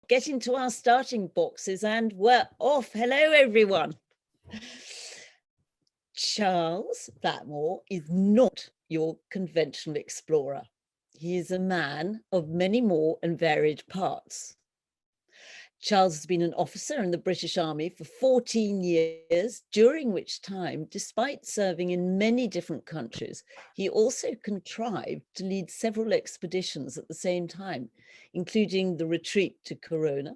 get into our starting boxes and we're off. Hello, everyone. Charles Blackmore is not your conventional explorer. He is a man of many more and varied parts. Charles has been an officer in the British Army for 14 years, during which time, despite serving in many different countries, he also contrived to lead several expeditions at the same time, including the retreat to Corona,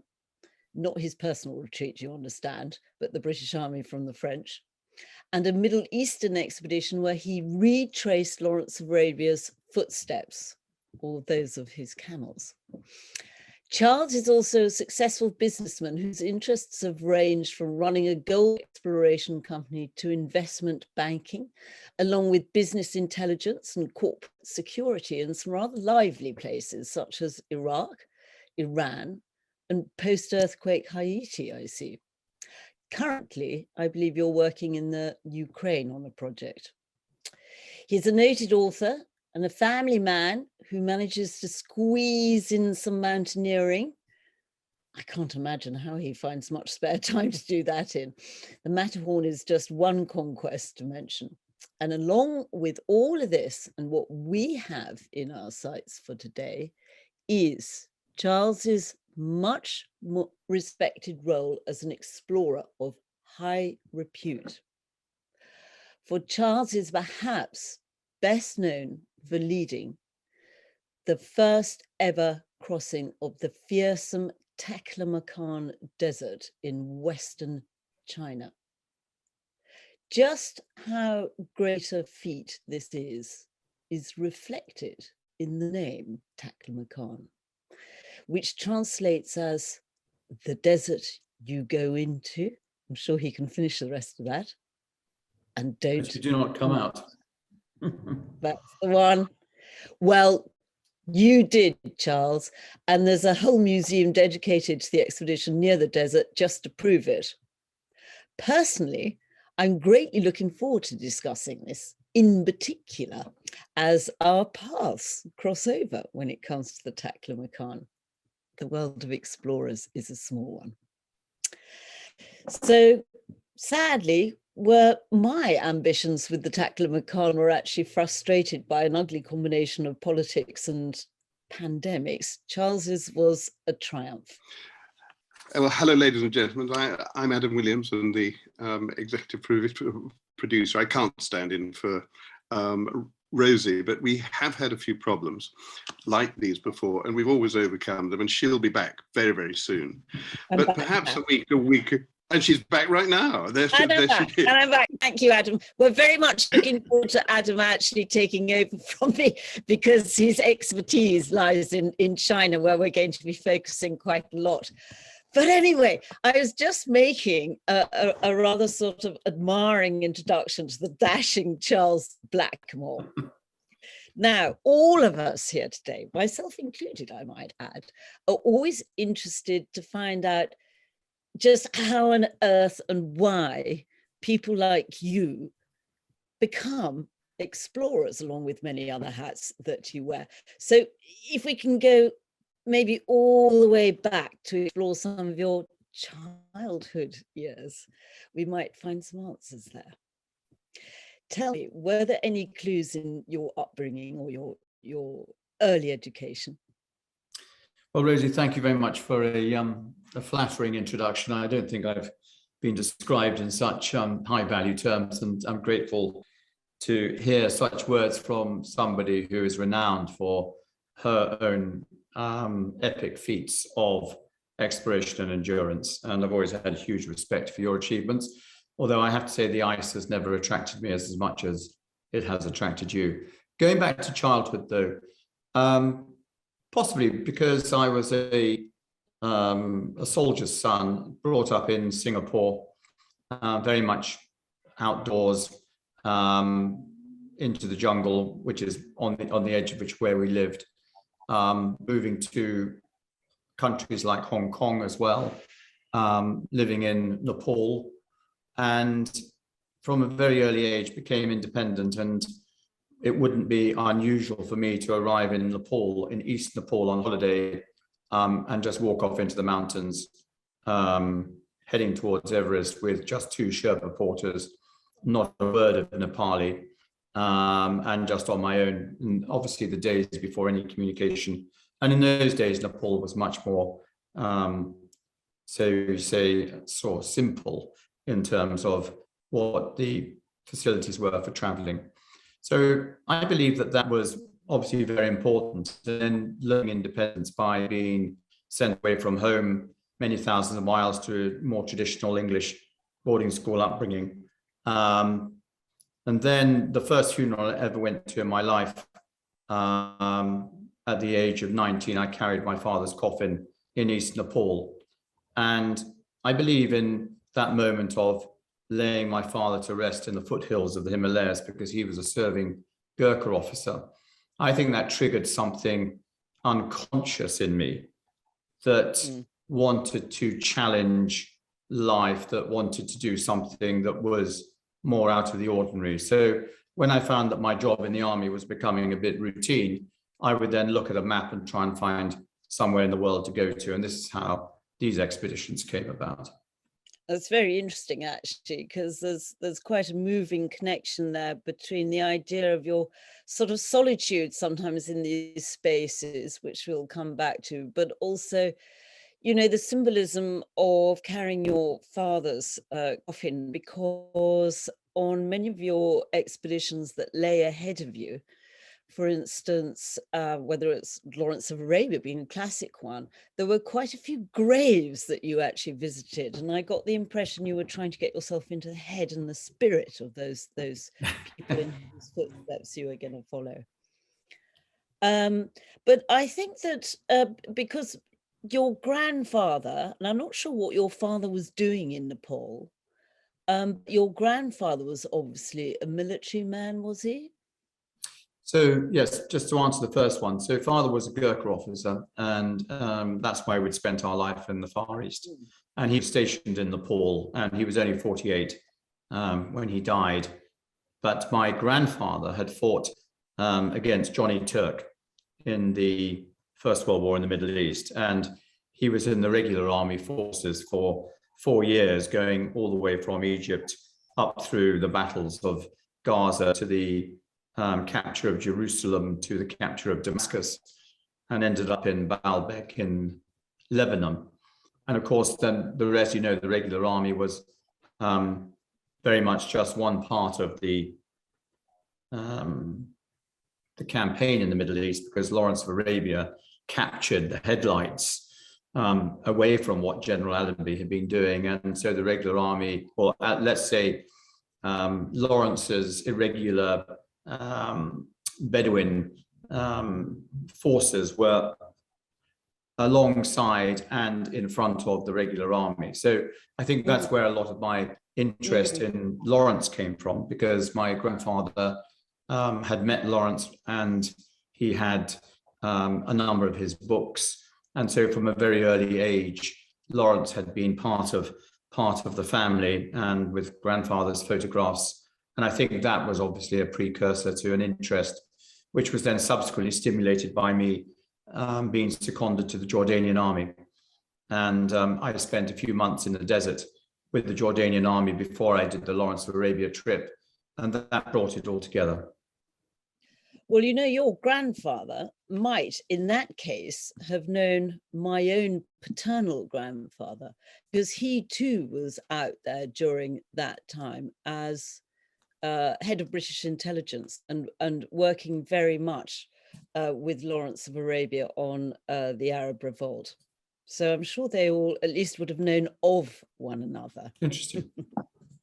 not his personal retreat, you understand, but the British Army from the French, and a Middle Eastern expedition where he retraced Lawrence of Arabia's footsteps, or those of his camels. Charles is also a successful businessman whose interests have ranged from running a gold exploration company to investment banking, along with business intelligence and corporate security in some rather lively places such as Iraq, Iran, and post-earthquake Haiti, I see. Currently, I believe you're working in the Ukraine on a project. He's a noted author and a family man who manages to squeeze in some mountaineering. I can't imagine how he finds much spare time to do that in. The Matterhorn is just one conquest to mention. And along with all of this and what we have in our sights for today is Charles's much more respected role as an explorer of high repute. For Charles is perhaps best known for leading the first ever crossing of the fearsome Taklamakan Desert in Western China. Just how great a feat this is reflected in the name Taklamakan, which translates as the desert you go into. I'm sure he can finish the rest of that. And don't do not come out. That's the one. Well, you did, Charles, and there's a whole museum dedicated to the expedition near the desert just to prove it. Personally, I'm greatly looking forward to discussing this, in particular, as our paths cross over when it comes to the Taklamakan. The world of explorers is a small one. So, sadly, where my ambitions with the Taklamakan were actually frustrated by an ugly combination of politics and pandemics, Charles's was a triumph. Well, hello, ladies and gentlemen. I'm Adam Williams and the executive producer. I can't stand in for Rosie, but we have had a few problems like these before, and we've always overcome them, and she'll be back very, very soon. But perhaps a week, and she's back right now. I'm back. Thank you, Adam. We're very much looking forward to Adam actually taking over from me, because his expertise lies in China, where we're going to be focusing quite a lot. But anyway, I was just making a rather sort of admiring introduction to the dashing Charles Blackmore. Now, all of us here today, myself included, I might add, are always interested to find out just how on earth and why people like you become explorers, along with many other hats that you wear. So if we can go maybe all the way back to explore some of your childhood years, we might find some answers there. Tell me, were there any clues in your upbringing or your early education? Well, Rosie, thank you very much for a flattering introduction. I don't think I've been described in such high value terms, and I'm grateful to hear such words from somebody who is renowned for her own epic feats of exploration and endurance. And I've always had huge respect for your achievements, although I have to say the ice has never attracted me as much as it has attracted you. Going back to childhood though, possibly because I was a soldier's son, brought up in Singapore, very much outdoors, into the jungle, which is on the edge of where we lived, moving to countries like Hong Kong as well, living in Nepal, and from a very early age became independent. And it wouldn't be unusual for me to arrive in Nepal, in East Nepal on holiday and just walk off into the mountains, heading towards Everest with just 2 Sherpa porters, not a word of Nepali, and just on my own. And obviously the days before any communication. And in those days, Nepal was much more, sort of simple in terms of what the facilities were for traveling. So I believe that that was obviously very important. And then learning independence by being sent away from home many thousands of miles to a more traditional English boarding school upbringing. And then the first funeral I ever went to in my life, at the age of 19, I carried my father's coffin in East Nepal. And I believe in that moment of laying my father to rest in the foothills of the Himalayas, because he was a serving Gurkha officer. I think that triggered something unconscious in me that wanted to challenge life, that wanted to do something that was more out of the ordinary. So when I found that my job in the army was becoming a bit routine, I would then look at a map and try and find somewhere in the world to go to. And this is how these expeditions came about. That's very interesting, actually, because there's quite a moving connection there between the idea of your sort of solitude sometimes in these spaces, which we'll come back to, but also, you know, the symbolism of carrying your father's coffin, because on many of your expeditions that lay ahead of you, for instance, whether it's Lawrence of Arabia being a classic one, there were quite a few graves that you actually visited. And I got the impression you were trying to get yourself into the head and the spirit of those people in whose footsteps you were going to follow. But I think that because your grandfather, and I'm not sure what your father was doing in Nepal, your grandfather was obviously a military man, was he? So yes, just to answer the first one. So father was a Gurkha officer, and that's why we'd spent our life in the Far East. And he was stationed in Nepal, and he was only 48 when he died. But my grandfather had fought against Johnny Turk in the First World War in the Middle East. And he was in the regular army forces for 4 years, going all the way from Egypt up through the battles of Gaza to the capture of Jerusalem, to the capture of Damascus, and ended up in Baalbek in Lebanon. And of course, then the rest, you know, the regular army was very much just one part of the campaign in the Middle East, because Lawrence of Arabia captured the headlights away from what General Allenby had been doing. And so the regular army, or let's say Lawrence's irregular Bedouin forces were alongside and in front of the regular army. So I think that's where a lot of my interest in Lawrence came from, because my grandfather had met Lawrence, and he had a number of his books. And so from a very early age, Lawrence had been part of the family, and with grandfather's photographs. And I think that was obviously a precursor to an interest, which was then subsequently stimulated by me being seconded to the Jordanian army. And I spent a few months in the desert with the Jordanian army before I did the Lawrence of Arabia trip. And that brought it all together. Well, you know, your grandfather might, in that case, have known my own paternal grandfather, because he too was out there during that time as head of British intelligence and working very much with Lawrence of Arabia on the Arab revolt. So I'm sure they all at least would have known of one another. Interesting.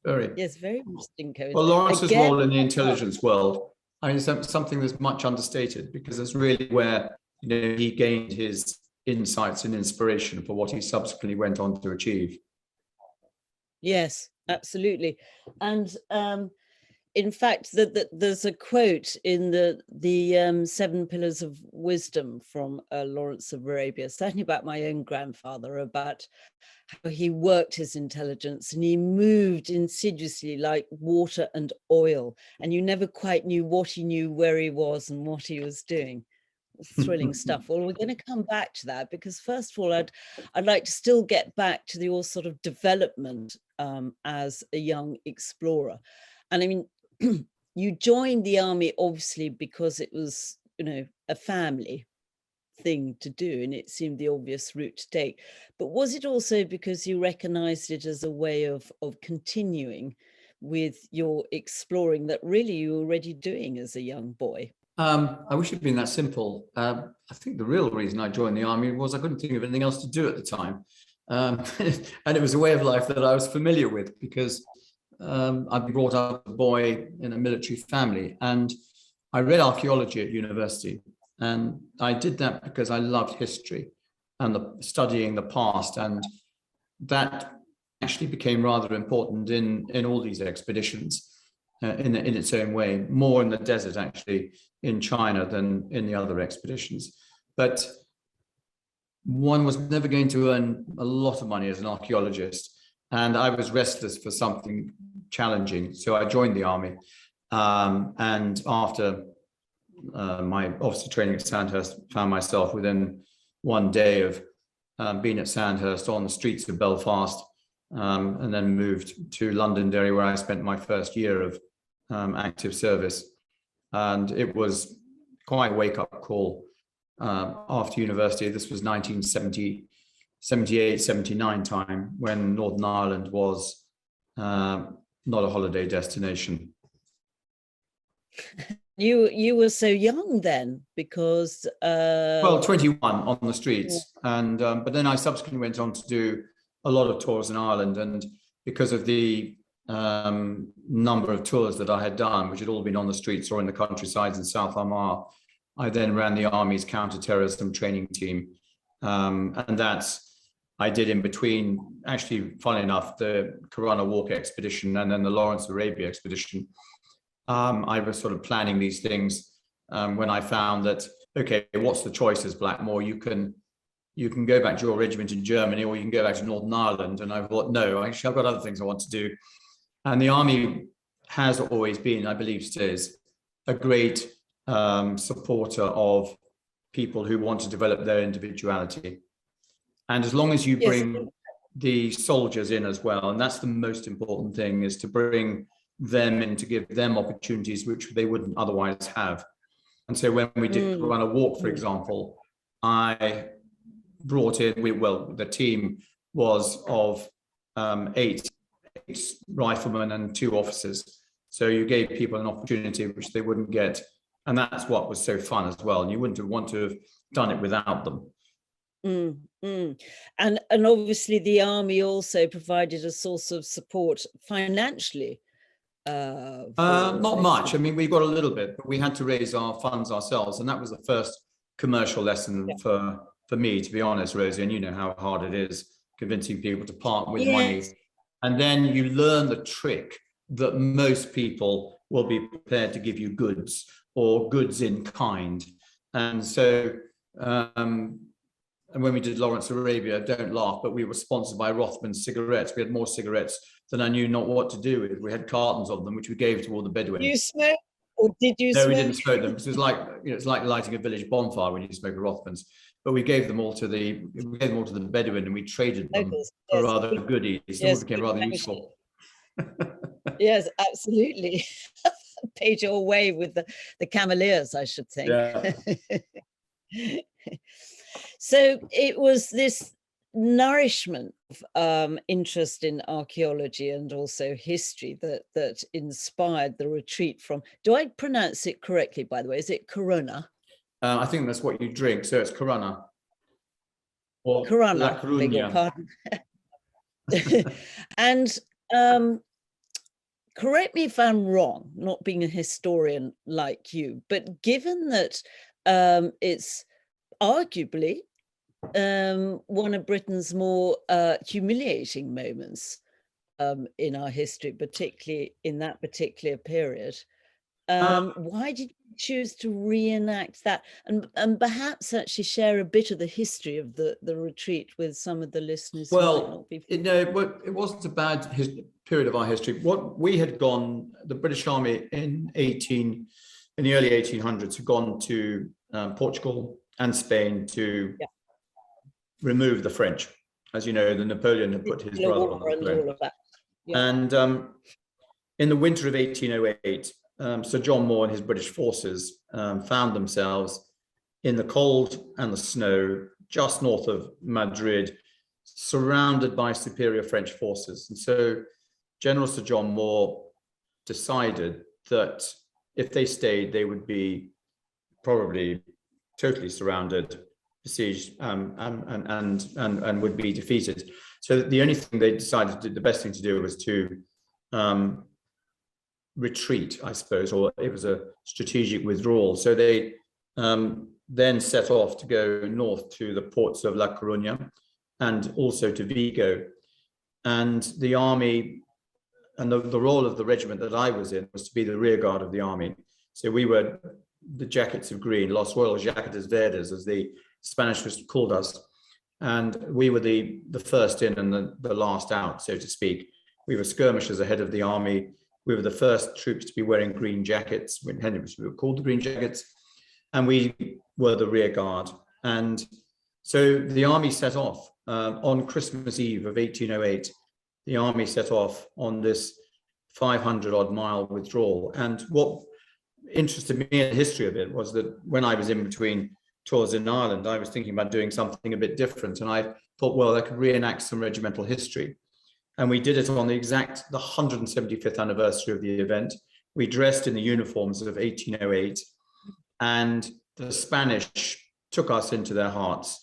Very. Yes, very interesting. Well, Lawrence's role in the intelligence world, I mean, something that's much understated, because it's really where, you know, he gained his insights and inspiration for what he subsequently went on to achieve. Yes, absolutely. And in fact, there's a quote in the 7 Pillars of Wisdom from Lawrence of Arabia, certainly about my own grandfather, about how he worked his intelligence and he moved insidiously like water and oil, and you never quite knew what he knew, where he was, and what he was doing, thrilling stuff. Well, we're going to come back to that, because first of all, I'd like to still get back to your sort of development as a young explorer. And I mean, you joined the army obviously because it was, you know, a family thing to do, and it seemed the obvious route to take. But was it also because you recognized it as a way of continuing with your exploring that really you were already doing as a young boy? I wish it'd been that simple. I think the real reason I joined the army was I couldn't think of anything else to do at the time. And it was a way of life that I was familiar with, because I'd been brought up a boy in a military family, and I read archaeology at university. And I did that because I loved history and studying the past. And that actually became rather important in all these expeditions in its own way, more in the desert actually in China than in the other expeditions. But one was never going to earn a lot of money as an archaeologist, and I was restless for something challenging. So I joined the army, and after my officer training at Sandhurst, found myself within one day of being at Sandhurst on the streets of Belfast, and then moved to Londonderry, where I spent my first year of active service. And it was quite a wake-up call after university. This was 1970, 78, 79 time, when Northern Ireland was not a holiday destination. You were so young then, because well, 21 on the streets, and but then I subsequently went on to do a lot of tours in Ireland, and because of the number of tours that I had done, which had all been on the streets or in the countryside in South Armagh, I then ran the Army's counter-terrorism training team, and I did in between, actually, funnily enough, the Corunna Walk expedition and then the Lawrence Arabia expedition. I was sort of planning these things when I found that, okay, what's the choice as Blackmore? You can go back to your regiment in Germany, or you can go back to Northern Ireland. And I thought, no, actually, I've got other things I want to do. And the Army has always been, I believe still is, a great supporter of people who want to develop their individuality. And as long as you bring the soldiers in as well, and that's the most important thing, is to bring them in, to give them opportunities which they wouldn't otherwise have. And so when we did run a walk, for example, I brought in, the team was of 8 riflemen and 2 officers. So you gave people an opportunity which they wouldn't get. And that's what was so fun as well. And you wouldn't have wanted to have done it without them. And obviously the Army also provided a source of support financially. Not much. I mean, we got a little bit, but we had to raise our funds ourselves. And that was the first commercial lesson for me, to be honest, Rosie. And you know how hard it is convincing people to part with money. And then you learn the trick that most people will be prepared to give you goods or goods in kind. And so, and when we did Lawrence Arabia, don't laugh, but we were sponsored by Rothman cigarettes. We had more cigarettes than I knew not what to do with. We had cartons of them, which we gave to all the Bedouins. You smoked, or did you smoke? No, we didn't smoke them. It was like, it's like lighting a village bonfire when you smoke a Rothmans. But we gave them all to the Bedouin, and we traded them for rather goodies. It became rather useful. Yes, absolutely. Paid your way with the cameleers, I should think. Yeah. So it was this nourishment of interest in archaeology and also history that inspired the retreat from, do I pronounce it correctly, by the way? Is it Corunna? I think that's what you drink, so it's Corunna. Or Corunna, beg your pardon. And correct me if I'm wrong, not being a historian like you, but given that it's arguably one of Britain's more humiliating moments in our history, particularly in that particular period. Why did you choose to reenact that, and perhaps actually share a bit of the history of the retreat with some of the listeners? Well, it wasn't a bad period of our history. What we had gone, the British Army in in the early 1800s had gone to Portugal and Spain to remove the French. As you know, Napoleon had put his brother on the throne. All of that. Yeah. And in the winter of 1808, Sir John Moore and his British forces found themselves in the cold and the snow just north of Madrid, surrounded by superior French forces. And so General Sir John Moore decided that if they stayed, they would be probably totally surrounded, besieged, and would be defeated. So the only thing they decided to do, the best thing to do, was to retreat, I suppose, or it was a strategic withdrawal. So they then set off to go north to the ports of La Coruña and also to Vigo. And the army, and the role of the regiment that I was in was to be the rear guard of the army. So we were the jackets of green, Los Royales Jaquetas Verdes, as the Spanish called us. And we were the first in and the last out, so to speak. We were skirmishers ahead of the army. We were the first troops to be wearing green jackets, we were called the green jackets, and we were the rear guard. And so the army set off on Christmas Eve of 1808. The army set off on this 500-odd mile withdrawal. And what interested me in the history of it was that when I was in between tours in Ireland, I was thinking about doing something a bit different. And I thought, well, I could reenact some regimental history. And we did it on the 175th anniversary of the event. We dressed in the uniforms of 1808, and the Spanish took us into their hearts.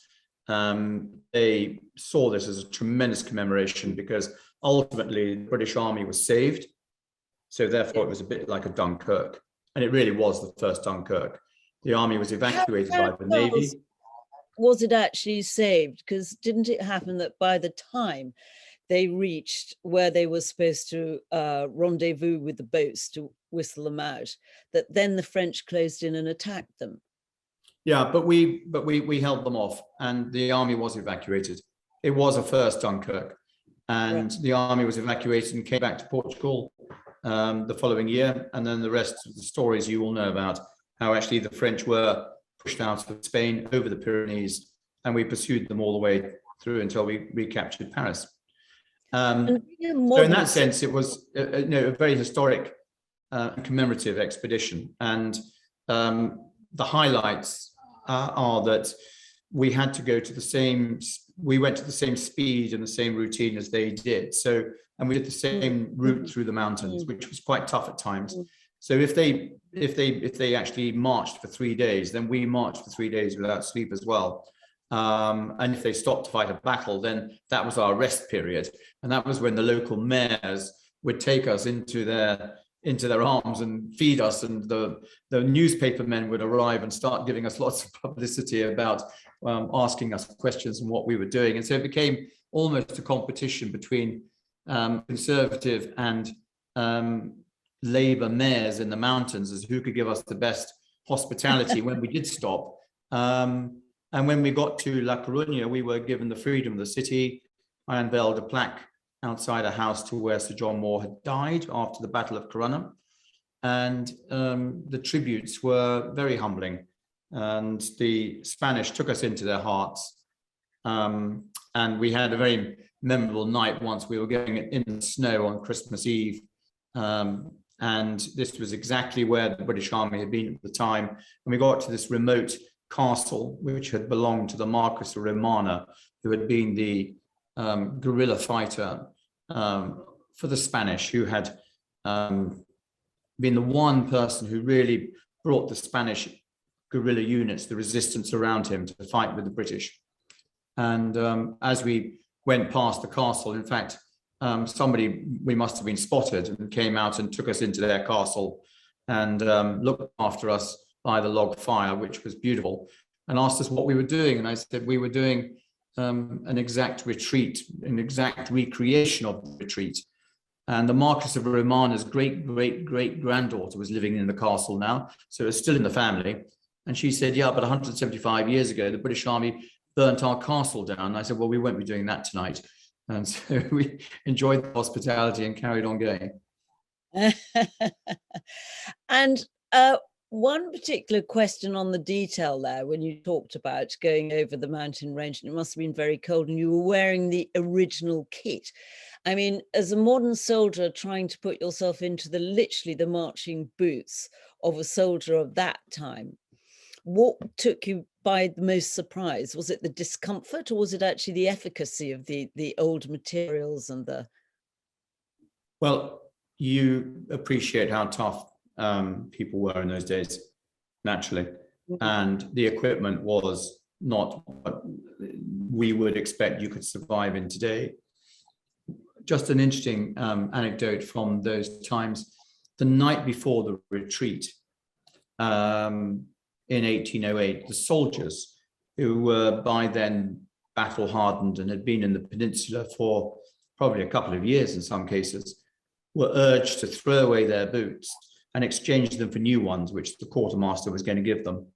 They saw this as a tremendous commemoration because ultimately the British Army was saved. So therefore it was a bit like a Dunkirk. And it really was the first Dunkirk. The army was evacuated by the Navy. Was it actually saved? Because didn't it happen that by the time they reached where they were supposed to rendezvous with the boats to whistle them out, that then the French closed in and attacked them? Yeah, but we held them off, and the army was evacuated. It was a first Dunkirk, and the army was evacuated and came back to Portugal the following year. And then the rest of the stories you all know about, how actually the French were pushed out of Spain over the Pyrenees, and we pursued them all the way through until we recaptured Paris. So in that sense, it was a very historic, commemorative expedition. And the highlights are that we had to go to we went to the same speed and the same routine as they did. So, and we did the same route through the mountains, which was quite tough at times. So if they actually marched for 3 days, then we marched for 3 days without sleep as well. And if they stopped to fight a battle, then that was our rest period. And that was when the local mayors would take us into their arms and feed us. And the newspaper men would arrive and start giving us lots of publicity about asking us questions and what we were doing. And so it became almost a competition between Conservative and Labour mayors in the mountains as who could give us the best hospitality when we did stop. And when we got to La Coruña, we were given the freedom of the city. I unveiled a plaque outside a house to where Sir John Moore had died after the Battle of Corunna. And the tributes were very humbling. And the Spanish took us into their hearts. And we had a very memorable night once. We were going in the snow on Christmas Eve. And this was exactly where the British Army had been at the time. And we got to this remote castle, which had belonged to the Marquis of Romana, who had been the guerrilla fighter for the Spanish, who had been the one person who really brought the Spanish guerrilla units, the resistance around him, to fight with the British. And as we went past the castle, in fact, we must have been spotted, and came out and took us into their castle and looked after us by the log fire, which was beautiful, and asked us what we were doing. And I said we were doing an exact retreat, an exact recreation of the retreat. And the Marquis of Romana's great-great-great-granddaughter was living in the castle now, so it was still in the family. And she said, yeah, but 175 years ago, the British Army burnt our castle down. And I said, well, we won't be doing that tonight. And so we enjoyed the hospitality and carried on going. And One particular question on the detail there, when you talked about going over the mountain range, and it must have been very cold, and you were wearing the original kit. I mean, as a modern soldier, trying to put yourself into literally the marching boots of a soldier of that time, what took you by the most surprise? Was it the discomfort, or was it actually the efficacy of the old materials and the... Well, you appreciate how tough people were in those days, naturally. And the equipment was not what we would expect you could survive in today. Just an interesting anecdote from those times. The night before the retreat in 1808, the soldiers, who were by then battle hardened and had been in the peninsula for probably a couple of years in some cases, were urged to throw away their boots and exchange them for new ones, which the quartermaster was going to give them.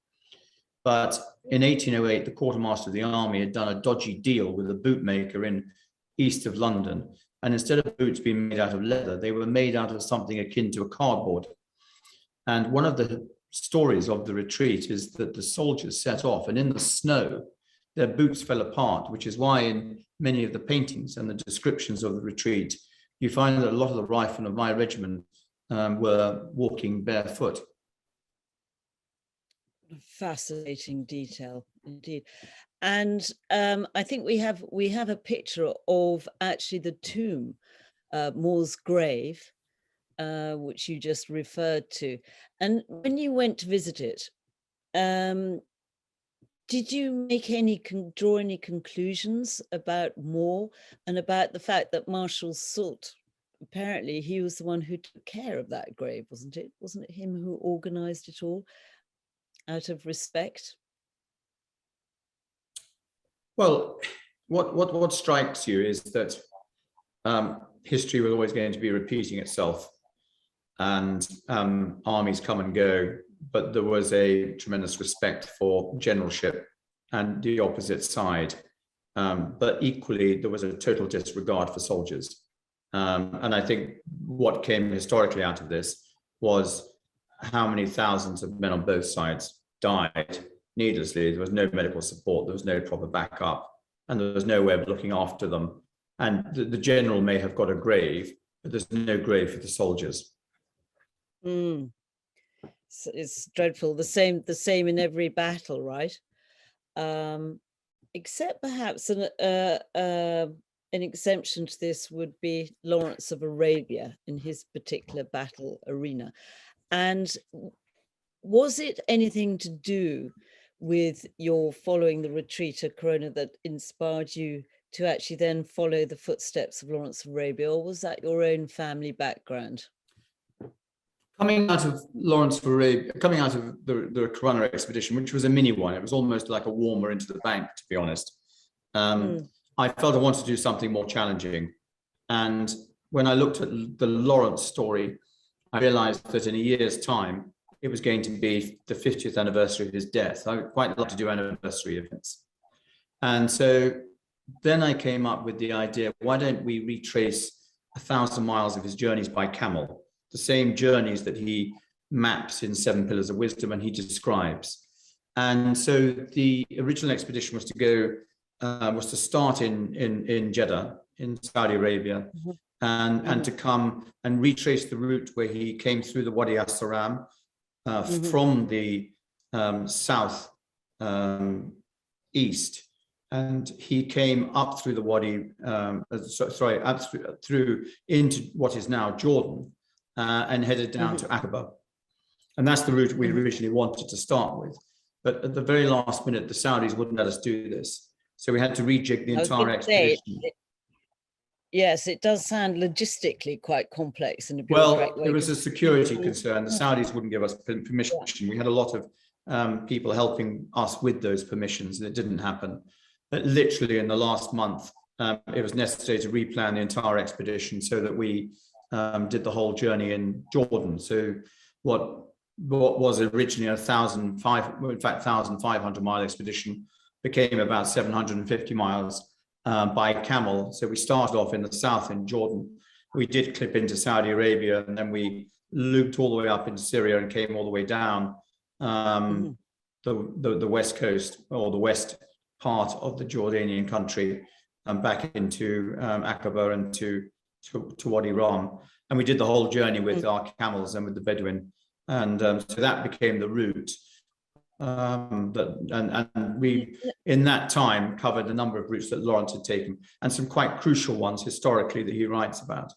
But in 1808, the quartermaster of the army had done a dodgy deal with a bootmaker in east of London. And instead of boots being made out of leather, they were made out of something akin to a cardboard. And one of the stories of the retreat is that the soldiers set off, and in the snow, their boots fell apart, which is why in many of the paintings and the descriptions of the retreat, you find that a lot of the riflemen of my regiment were walking barefoot. Fascinating detail indeed. And I think we have a picture of actually the tomb, Moore's grave, which you just referred to. And when you went to visit it, did you draw any conclusions about Moore and about the fact that Marshal Soult, apparently he was the one who took care of that grave, wasn't it? Wasn't it him who organized it all out of respect? Well, what strikes you is that history was always going to be repeating itself, and armies come and go, but there was a tremendous respect for generalship and the opposite side. But equally, there was a total disregard for soldiers. And I think what came historically out of this was how many thousands of men on both sides died needlessly. There was no medical support, there was no proper backup, and there was no way of looking after them. And the general may have got a grave, but there's no grave for the soldiers. It's dreadful. The same in every battle, right? Except perhaps an exemption to this would be Lawrence of Arabia in his particular battle arena. And was it anything to do with your following the retreat at Corona that inspired you to actually then follow the footsteps of Lawrence of Arabia, or was that your own family background? Coming out of Lawrence of Arabia, coming out of the Corona expedition, which was a mini one, it was almost like a warmer into the bank, to be honest. I felt I wanted to do something more challenging. And when I looked at the Lawrence story, I realized that in a year's time, it was going to be the 50th anniversary of his death. I would quite love to do anniversary events. And so then I came up with the idea, why don't we retrace 1,000 miles of his journeys by camel, the same journeys that he maps in 7 Pillars of Wisdom and he describes. And so the original expedition was to go, was to start in Jeddah, in Saudi Arabia, and to come and retrace the route where he came through the Wadi As-Saram from the south east, and he came up through the Wadi, up through into what is now Jordan, and headed down to Aqaba. And that's the route we originally wanted to start with. But at the very last minute, the Saudis wouldn't let us do this. So we had to rejig the entire expedition. Yes, it does sound logistically quite complex. And well, it was a security concern. The Saudis wouldn't give us permission. We had a lot of people helping us with those permissions, and it didn't happen. But literally in the last month, it was necessary to replan the entire expedition so that we did the whole journey in Jordan. So what was originally a 1,500 mile expedition became about 750 miles by camel. So we started off in the south in Jordan. We did clip into Saudi Arabia, and then we looped all the way up into Syria and came all the way down the west coast, or the west part of the Jordanian country, and back into Aqaba and to Wadi Rum. And we did the whole journey with our camels and with the Bedouin. And so that became the route. And we, in that time, covered a number of routes that Lawrence had taken, and some quite crucial ones historically that he writes about.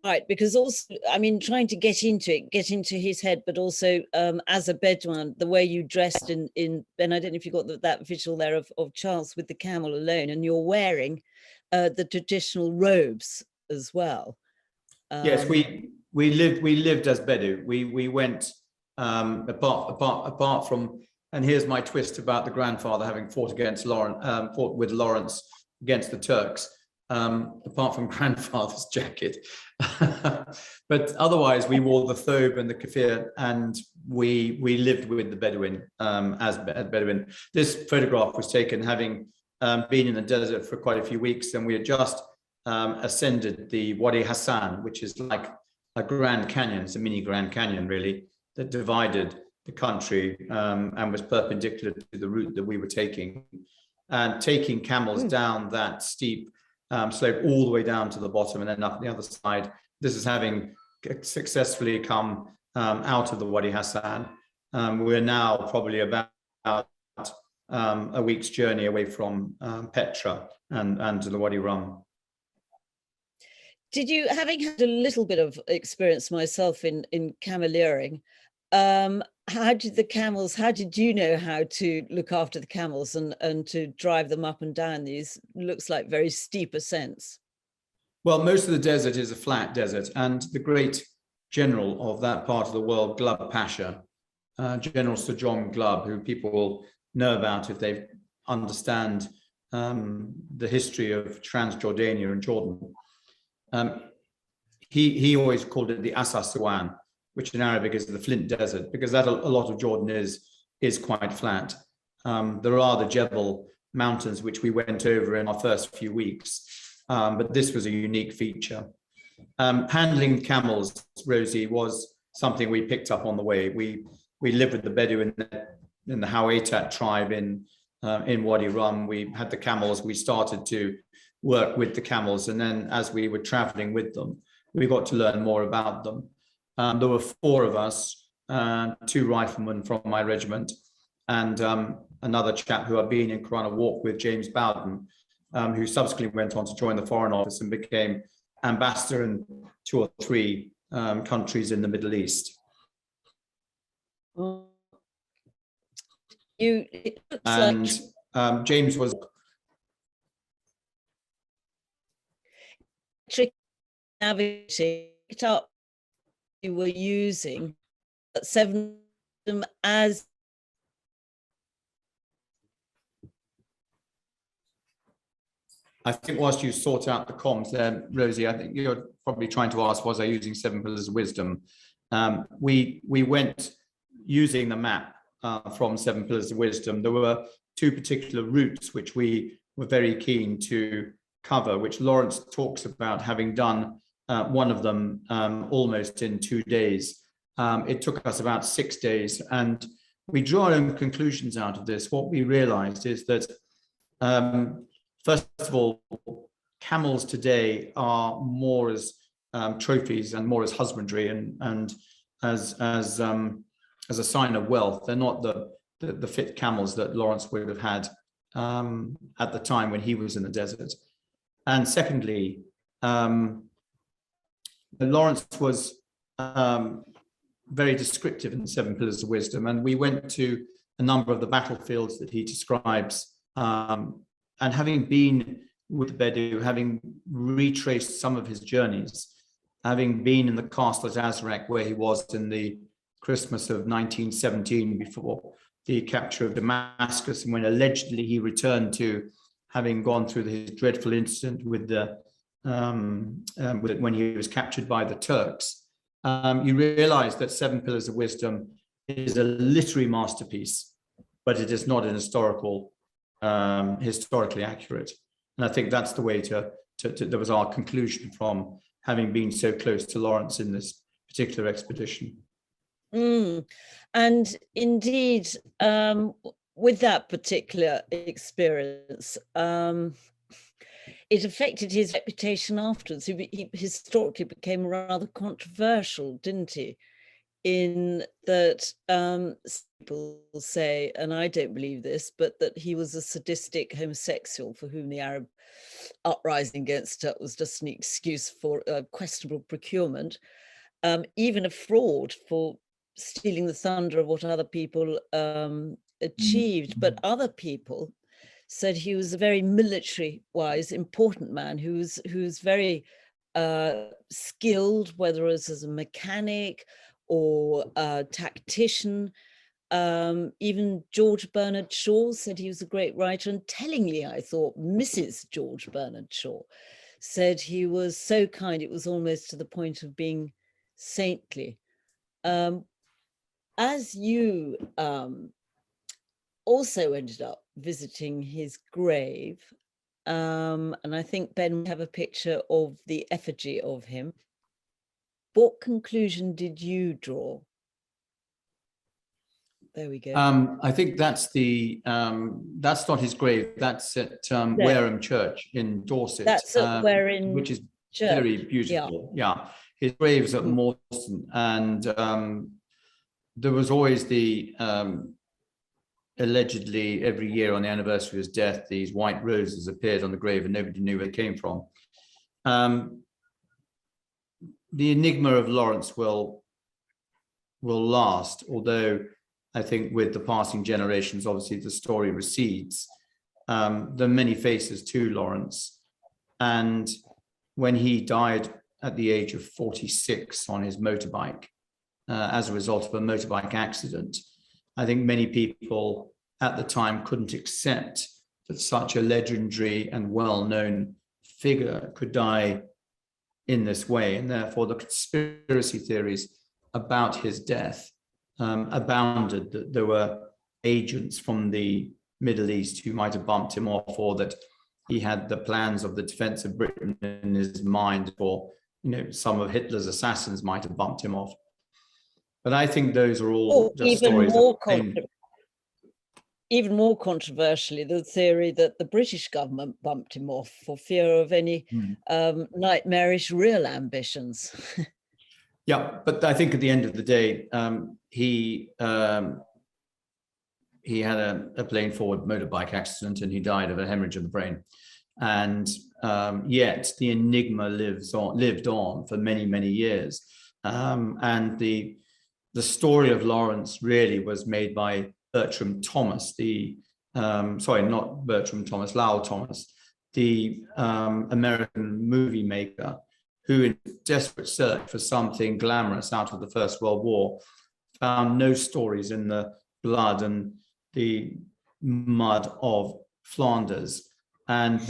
Right, because also, I mean, trying to get into his head, but also as a Bedouin, the way you dressed in Ben, I don't know if you got that visual there of Charles with the camel alone, and you're wearing the traditional robes as well. Yes, we lived as Bedou. We went apart from, and here's my twist about the grandfather having fought with Lawrence against the Turks. Apart from grandfather's jacket, but otherwise we wore the thobe and the keffiyeh, and we lived with the Bedouin as Bedouin. This photograph was taken having been in the desert for quite a few weeks, and we had just ascended the Wadi Hassan, which is like a Grand Canyon. It's a mini Grand Canyon, really, that divided the country and was perpendicular to the route that we were taking, and taking camels down that steep slope all the way down to the bottom and then up the other side. This is having successfully come out of the Wadi Hassan. We're now probably about a week's journey away from Petra and to the Wadi Rum. Did you, having had a little bit of experience myself in cameleering, how did you know how to look after the camels and to drive them up and down these, looks like very steep ascents? Well, most of the desert is a flat desert, and the great general of that part of the world, Glubb Pasha, General Sir John Glubb, who people will know about if they understand the history of Transjordania and Jordan. He always called it the Asasuan, which in Arabic is the Flint Desert, because that a lot of Jordan is quite flat. There are the Jebel Mountains, which we went over in our first few weeks, but this was a unique feature. Handling camels, Rosie, was something we picked up on the way. We lived with the Bedouin in the Hawaitat tribe in Wadi Rum. We had the camels. We started to work with the camels, and then as we were traveling with them, we got to learn more about them. There were 4 of us, 2 riflemen from my regiment, and another chap who I've been in Qurana Walk with, James Bowden, who subsequently went on to join the Foreign Office and became ambassador in 2 or 3 countries in the Middle East. James was trick navigating it up. You were using 7 as I think whilst you sort out the comms there, Rosie, I think you're probably trying to ask, was I using 7 pillars of wisdom? We went using the map from 7 pillars of wisdom. There were 2 particular routes which we were very keen to cover, which Lawrence talks about having done one of them almost in 2 days. It took us about 6 days, and we drew our own conclusions out of this. What we realized is that first of all, camels today are more as trophies and more as husbandry and as a sign of wealth. They're not the fit camels that Lawrence would have had at the time when he was in the desert. And secondly, Lawrence was very descriptive in the 7 pillars of wisdom, and we went to a number of the battlefields that he describes. And having been with Bedou, having retraced some of his journeys, having been in the castle at Azraq, where he was in the Christmas of 1917 before the capture of Damascus, and when allegedly he returned to having gone through his dreadful incident with the when he was captured by the Turks, you realize that 7 Pillars of Wisdom is a literary masterpiece, but it is not an historically accurate. And I think that's the way that was our conclusion from having been so close to Lawrence in this particular expedition. And indeed, with that particular experience, it affected his reputation afterwards. He historically became rather controversial, didn't he? In that people say, and I don't believe this, but that he was a sadistic homosexual for whom the Arab uprising against it was just an excuse for questionable procurement, even a fraud for stealing the thunder of what other people achieved. But other people said he was a very military-wise, important man who was very skilled, whether it was as a mechanic or a tactician. Even George Bernard Shaw said he was a great writer, and tellingly, I thought Mrs. George Bernard Shaw said he was so kind it was almost to the point of being saintly. As you also ended up visiting his grave, and I think, Ben, we have a picture of the effigy of him. What conclusion did you draw? There we go. I think that's not his grave. That's at Wareham Church in Dorset. That's at Wareham, which is Church. Very beautiful. Yeah. His grave's at Morstan, and there was always the allegedly every year on the anniversary of his death, these white roses appeared on the grave, and nobody knew where they came from. The enigma of Lawrence will last, although I think with the passing generations, obviously the story recedes. There are many faces to Lawrence, and when he died at the age of 46 on his motorbike as a result of a motorbike accident, I think many people at the time couldn't accept that such a legendary and well-known figure could die in this way, and therefore the conspiracy theories about his death abounded, that there were agents from the Middle East who might have bumped him off, or that he had the plans of the defense of Britain in his mind, or some of Hitler's assassins might have bumped him off. But I think those are all just stories. Even more controversially, the theory that the British government bumped him off for fear of any nightmarish real ambitions. Yeah, but I think at the end of the day, he had a plane forward motorbike accident, and he died of a hemorrhage in the brain. And yet the enigma lived on for many, many years. And the story of Lawrence really was made by Bertram Thomas, Lowell Thomas, the American movie maker, who in desperate search for something glamorous out of the First World War found no stories in the blood and the mud of Flanders. And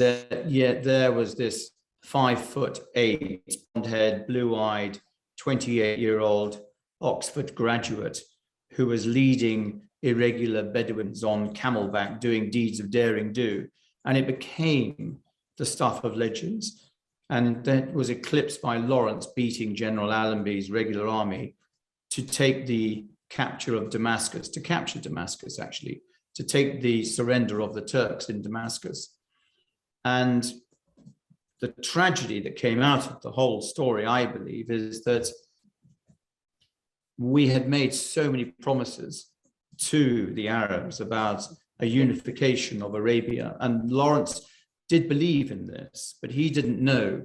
yet there was this 5'8", blonde-haired, blue-eyed, 28-year-old Oxford graduate who was leading irregular Bedouins on camelback doing deeds of daring do. And it became the stuff of legends. And that was eclipsed by Lawrence beating General Allenby's regular army to take the capture of Damascus, to capture Damascus, actually, to take the surrender of the Turks in Damascus. And the tragedy that came out of the whole story, I believe, is that we had made so many promises to the Arabs about a unification of Arabia. And Lawrence did believe in this, but he didn't know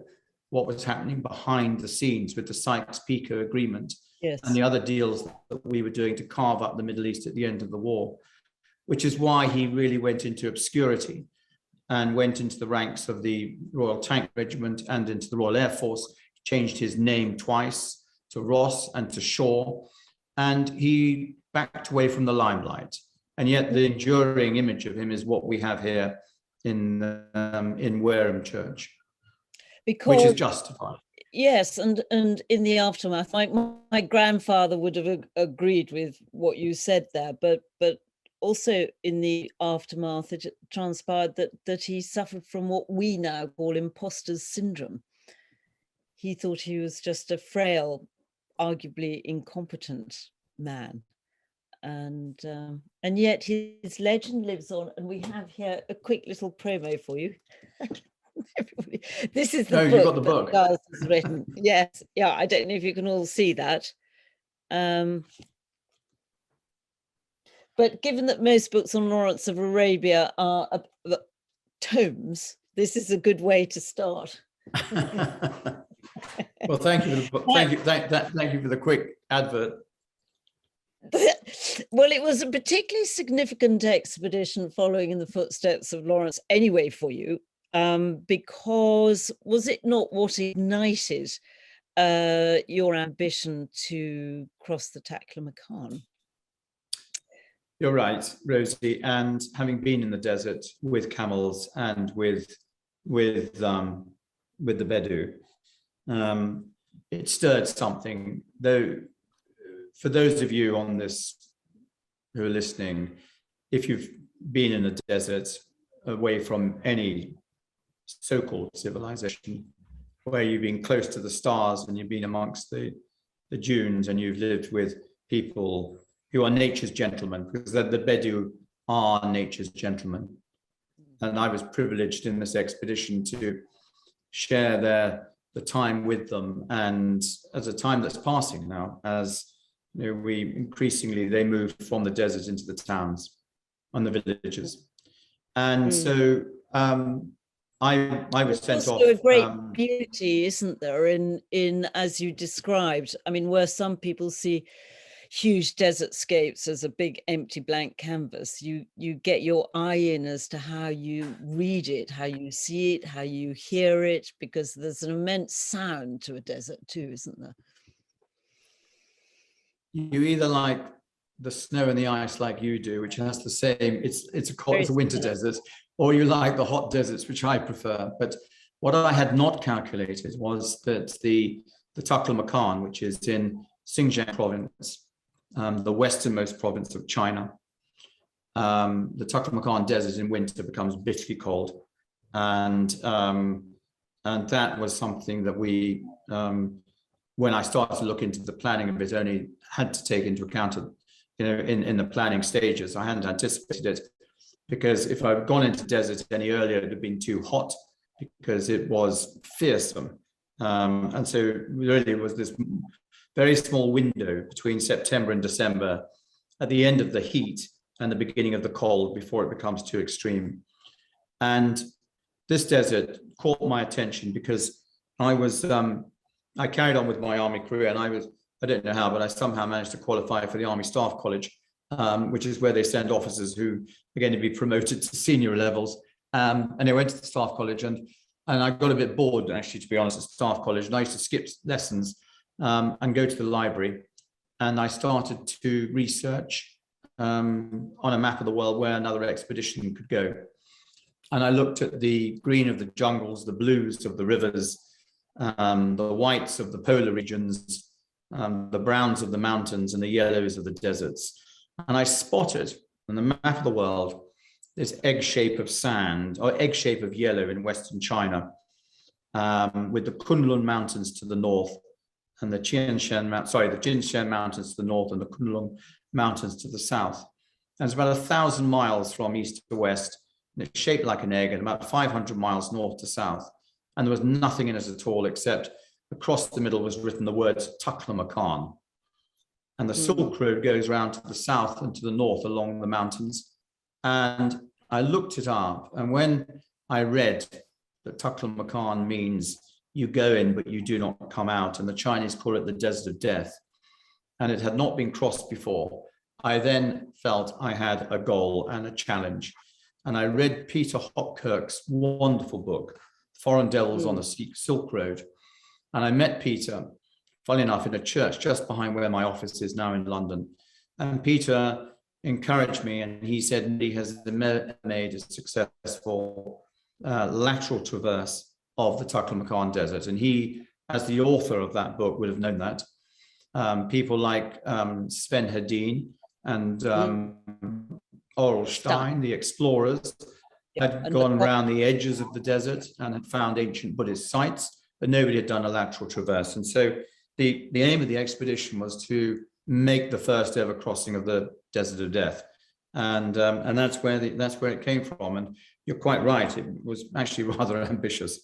what was happening behind the scenes with the Sykes-Picot Agreement and the other deals that we were doing to carve up the Middle East at the end of the war, which is why he really went into obscurity and went into the ranks of the Royal Tank Regiment and into the Royal Air Force, changed his name twice to Ross and to Shaw, and he backed away from the limelight. And yet the enduring image of him is what we have here in Wareham Church, which is justified. Yes, and in the aftermath, my grandfather would have agreed with what you said there, but also in the aftermath, it transpired that he suffered from what we now call imposter syndrome. he thought he was just a frail, arguably incompetent man. And yet his legend lives on, and we have here a quick little promo for you. Everybody, this is the book. You got the book. That Giles has written. Yes, yeah. I don't know if you can all see that. But given that most books on Lawrence of Arabia are tomes, this is a good way to start. Well, thank you for the book. Thank you for the quick advert. Well, it was a particularly significant expedition following in the footsteps of Lawrence anyway for you, because was it not what ignited your ambition to cross the Taklamakan? You're right, Rosie. And having been in the desert with camels and with the Bedu, it stirred something. Though, for those of you on this who are listening, if you've been in a desert away from any so-called civilization, where you've been close to the stars and you've been amongst the dunes and you've lived with people who are nature's gentlemen, because the Bedu are nature's gentlemen. And I was privileged in this expedition to share the time with them. And as a time that's passing now, as you know, they move from the desert into the towns and the villages. And so I was sent off. There's a great beauty, isn't there, in as you described? I mean, where some people see huge desert scapes as a big empty blank canvas, you get your eye in as to how you read it, how you see it, how you hear it, because there's an immense sound to a desert too, isn't there? You either like the snow and the ice like you do, which has the same, it's a winter desert, or you like the hot deserts, which I prefer. But what I had not calculated was that the Taklamakan, which is in Xinjiang province, the westernmost province of China, the Taklamakan desert in winter becomes bitterly cold, and that was something that we, when I started to look into the planning of it, only had to take into account, in the planning stages. I hadn't anticipated it, because if I'd gone into desert any earlier, it would have been too hot, because it was fearsome. And so really it was this very small window between September and December, at the end of the heat and the beginning of the cold, before it becomes too extreme. And this desert caught my attention because I carried on with my army career, and I don't know how, but I somehow managed to qualify for the Army Staff College, which is where they send officers who are going to be promoted to senior levels. And I went to the Staff College, and I got a bit bored, actually, to be honest, at Staff College. And I used to skip lessons and go to the library. And I started to research on a map of the world where another expedition could go. And I looked at the green of the jungles, the blues of the rivers, the whites of the polar regions, the browns of the mountains, and the yellows of the deserts. And I spotted on the map of the world this egg shape of sand, or egg shape of yellow, in Western China, with the Kunlun Mountains to the north, and the Jinshan Mountains to the north, and the Kunlun Mountains to the south. And it's about 1,000 miles from east to west, and it's shaped like an egg, and about 500 miles north to south. And there was nothing in it at all, except across the middle was written the words Taklamakan. And the Silk Road goes around to the south and to the north along the mountains. And I looked it up, and when I read that Taklamakan means you go in, but you do not come out, and the Chinese call it the Desert of Death, and it had not been crossed before, I then felt I had a goal and a challenge. And I read Peter Hopkirk's wonderful book, Foreign Devils on the Silk Road. And I met Peter, funnily enough, in a church just behind where my office is now in London. And Peter encouraged me, and he said he has made a successful lateral traverse of the Taklamakan Desert. And he, as the author of that book, would have known that. People like Sven Hedin and Oral Stein, the explorers, had gone around the edges of the desert and had found ancient Buddhist sites but nobody had done a lateral traverse. And so the aim of the expedition was to make the first ever crossing of the Desert of Death. And that's where it came from. And you're quite right, it was actually rather ambitious.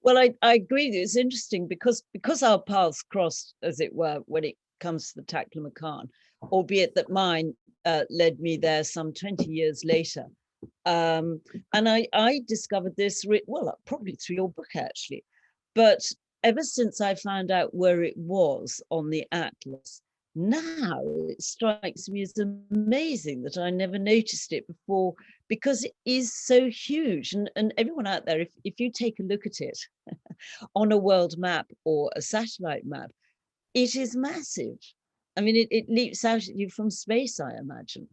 Well, I agree. It's interesting because our paths crossed, as it were, when it comes to the Taklamakan, albeit that mine led me there some 20 years later. And I discovered this, well, probably through your book, actually. But ever since I found out where it was on the atlas, now it strikes me as amazing that I never noticed it before, because it is so huge. And everyone out there, if you take a look at it on a world map or a satellite map, it is massive. I mean, it leaps out at you from space, I imagine.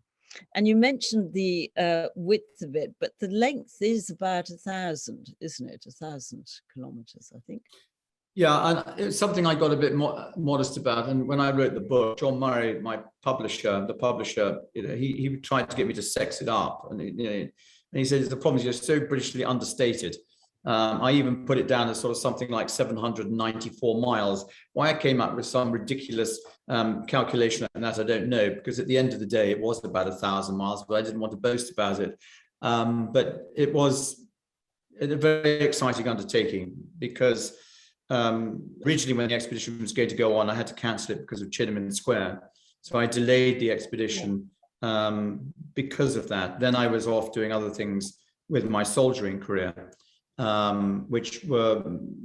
And you mentioned the width of it, but the length is about 1,000, isn't it? 1,000 kilometers, I think. Yeah, and it's something I got a bit more modest about. And when I wrote the book, John Murray, my publisher, he tried to get me to sex it up. And, and he says the problem is you're so Britishly understated. I even put it down as sort of something like 794 miles. Why I came up with some ridiculous calculation like that, I don't know, because at the end of the day, it was about 1,000 miles, but I didn't want to boast about it. But it was a very exciting undertaking, because originally when the expedition was going to go on, I had to cancel it because of Tiananmen Square. So I delayed the expedition because of that. Then I was off doing other things with my soldiering career, which were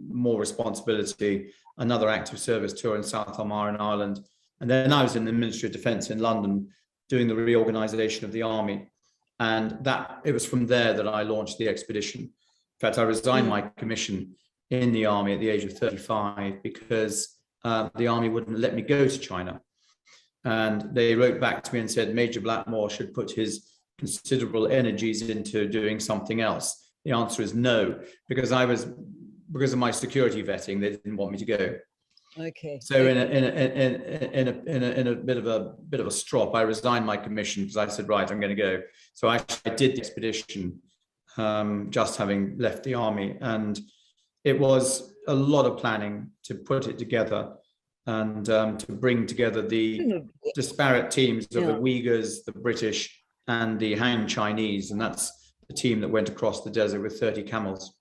more responsibility, another active service tour in South Armagh in Ireland. And then I was in the Ministry of Defence in London doing the reorganisation of the army. And it was from there that I launched the expedition. In fact, I resigned my commission in the army at the age of 35 because the army wouldn't let me go to China. And they wrote back to me and said Major Blackmore should put his considerable energies into doing something else. The answer is no, because of my security vetting, they didn't want me to go. Okay. So in a bit of a strop, I resigned my commission because I said, right, I'm going to go. So I did the expedition, just having left the army, and it was a lot of planning to put it together and to bring together the disparate teams of the Uyghurs, the British, and the Han Chinese, and that's the team that went across the desert with 30 camels.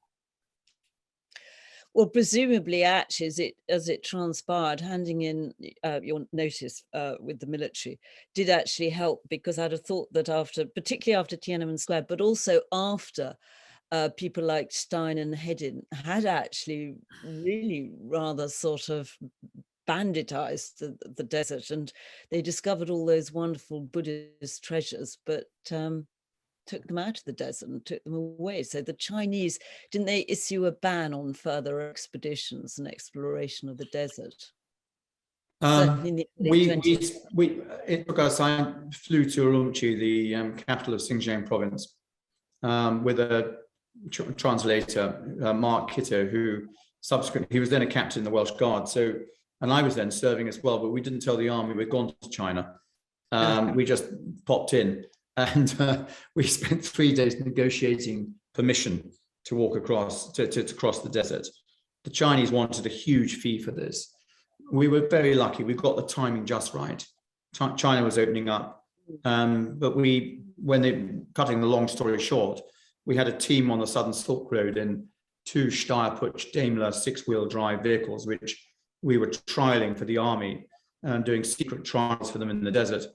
Well, presumably, as it transpired, handing in your notice with the military did actually help, because I'd have thought that particularly after Tiananmen Square, but also after people like Stein and Hedin had actually really rather sort of banditized the desert, and they discovered all those wonderful Buddhist treasures, but took them out of the desert and took them away. So the Chinese, didn't they issue a ban on further expeditions and exploration of the desert? It took us, I flew to Urumqi, the capital of Xinjiang province, with a translator, Mark Kitto, who subsequently, he was then a captain in the Welsh Guard. So, and I was then serving as well, but we didn't tell the army we'd gone to China. We just popped in. And we spent 3 days negotiating permission to walk across, to cross the desert. The Chinese wanted a huge fee for this. We were very lucky. We got the timing just right. China was opening up. But cutting the long story short, we had a team on the Southern Silk Road in 2 Steyr-Putsch Daimler 6-wheel drive vehicles, which we were trialing for the army and doing secret trials for them in the desert.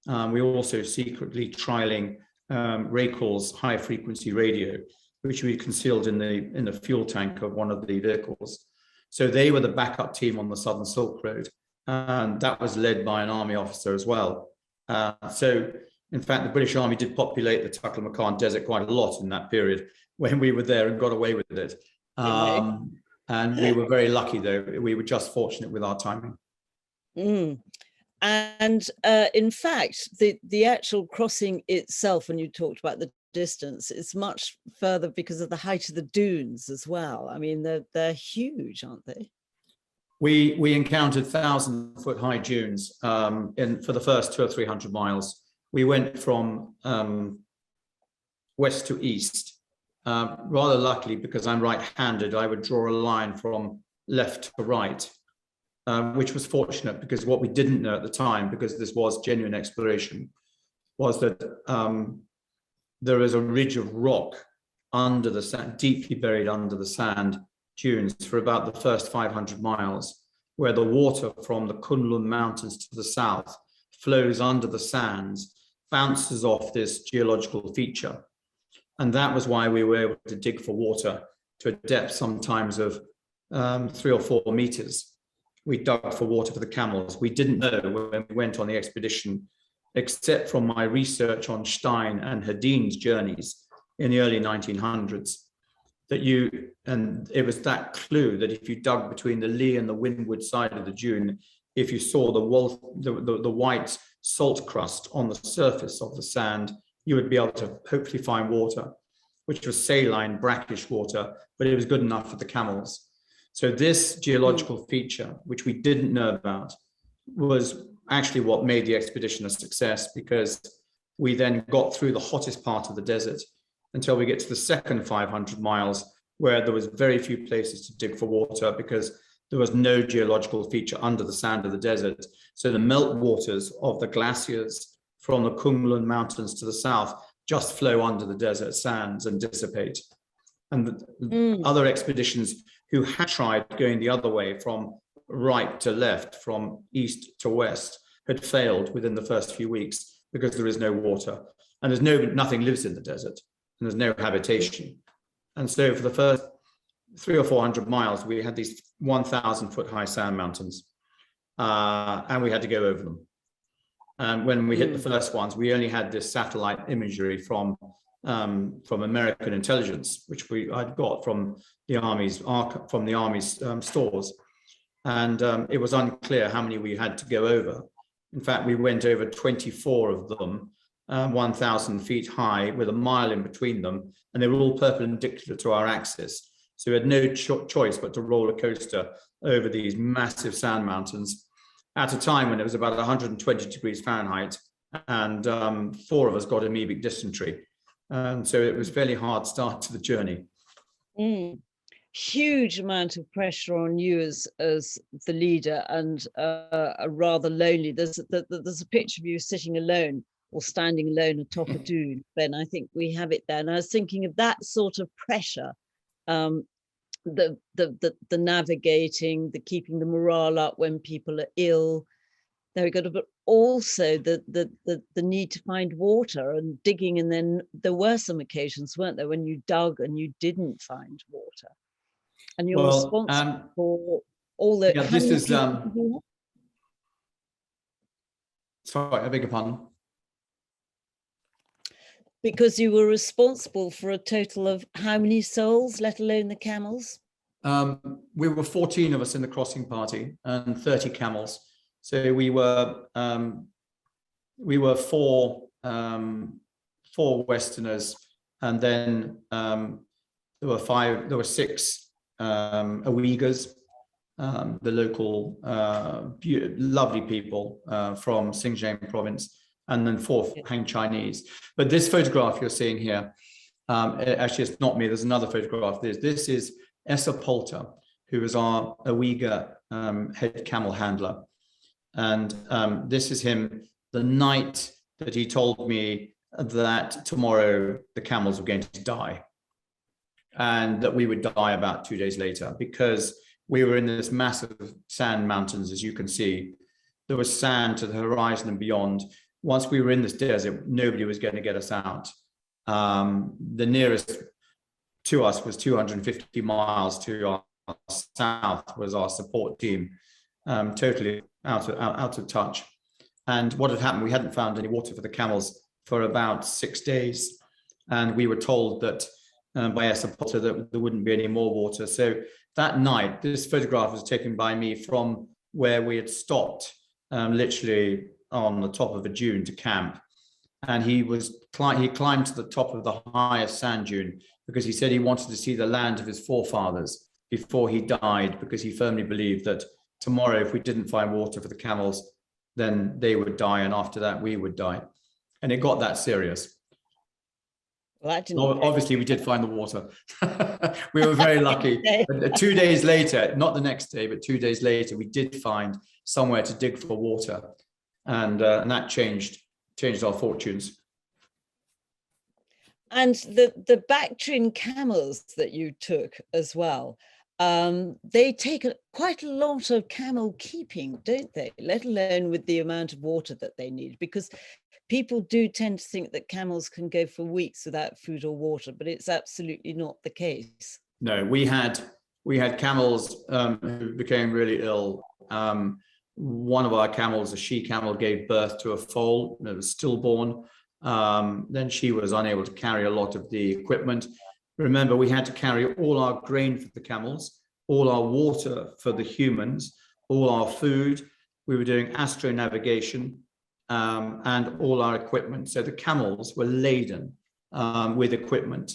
We were also secretly trialing Rakel's high frequency radio, which we concealed in the fuel tank of one of the vehicles. So they were the backup team on the Southern Silk Road, and that was led by an army officer as well. So in fact, the British Army did populate the Taklamakan Desert quite a lot in that period when we were there and got away with it. And we were very lucky, though. We were just fortunate with our timing. And in fact, the actual crossing itself, when you talked about the distance, is much further because of the height of the dunes as well. I mean, they're huge, aren't they? We encountered 1,000-foot high dunes for the first 200 or 300 miles. We went from west to east rather luckily, because I'm right-handed, I would draw a line from left to right, which was fortunate, because what we didn't know at the time, because this was genuine exploration, was that there is a ridge of rock under the sand, deeply buried under the sand dunes for about the first 500 miles, where the water from the Kunlun Mountains to the south flows under the sands, bounces off this geological feature. And that was why we were able to dig for water to a depth sometimes of 3 or 4 meters. We dug for water for the camels. We didn't know when we went on the expedition, except from my research on Stein and Hedin's journeys in the early 1900s, that and it was that clue that if you dug between the lee and the windward side of the dune, if you saw the white salt crust on the surface of the sand, you would be able to hopefully find water, which was saline, brackish water, but it was good enough for the camels. So this geological feature, which we didn't know about, was actually what made the expedition a success, because we then got through the hottest part of the desert until we get to the second 500 miles, where there was very few places to dig for water because there was no geological feature under the sand of the desert. So the meltwaters of the glaciers from the Kunlun Mountains to the south just flow under the desert sands and dissipate. And other expeditions who had tried going the other way from right to left, from east to west, had failed within the first few weeks because there is no water and nothing lives in the desert and there's no habitation. And so for the first 300 or 400 miles, we had these 1,000-foot high sand mountains, and we had to go over them. And when we hit the first ones, we only had this satellite imagery from American intelligence, which I'd got from the Army's stores, and it was unclear how many we had to go over. In fact, we went over 24 of them, 1,000 feet high, with a mile in between them, and they were all perpendicular to our axis. So we had no choice but to roller coaster over these massive sand mountains at a time when it was about 120 degrees Fahrenheit, and 4 of us got amoebic dysentery. And so it was a fairly hard start to the journey. Huge amount of pressure on you as the leader, and a rather lonely. There's a picture of you sitting alone or standing alone atop a dune. Ben, I think we have it there. And I was thinking of that sort of pressure, the navigating, the keeping the morale up when people are ill. There we go. But also the need to find water and digging, and then there were some occasions, weren't there, when you dug and you didn't find water, and you're responsible for all the. Yeah, this is. Sorry, I beg your pardon. Because you were responsible for a total of how many souls, let alone the camels? We were 14 of us in the crossing party and 30 camels. So we were 4 Westerners, and then there were 6 Uyghurs, the local lovely people from Xinjiang province, and then 4 Han Chinese. But this photograph you're seeing here, actually it's not me, there's another photograph. This is Essa Polter, who is our Uyghur head camel handler. And this is him the night that he told me that tomorrow the camels were going to die, and that we would die about 2 days later, because we were in this massive sand mountains, as you can see. There was sand to the horizon and beyond. Once we were in this desert, nobody was going to get us out. The nearest to us was 250 miles to our south, was our support team, totally out of touch. And what had happened, we hadn't found any water for the camels for about 6 days. And we were told that by Essa Polter that there wouldn't be any more water. So that night, this photograph was taken by me from where we had stopped, literally on the top of a dune to camp. And he climbed to the top of the highest sand dune because he said he wanted to see the land of his forefathers before he died, because he firmly believed that tomorrow, if we didn't find water for the camels, then they would die, and after that we would die. And it got that serious. Well, that didn't. Obviously, we did find the water. We were very lucky. 2 days later, not the next day, but 2 days later, we did find somewhere to dig for water, and that changed our fortunes. And the Bactrian camels that you took as well, they take quite a lot of camel keeping, don't they? Let alone with the amount of water that they need, because people do tend to think that camels can go for weeks without food or water, but it's absolutely not the case. No, we had camels who became really ill. One of our camels, a she camel, gave birth to a foal that was stillborn. Then she was unable to carry a lot of the equipment. Remember, we had to carry all our grain for the camels, all our water for the humans, all our food. We were doing astronavigation, and all our equipment. So the camels were laden with equipment.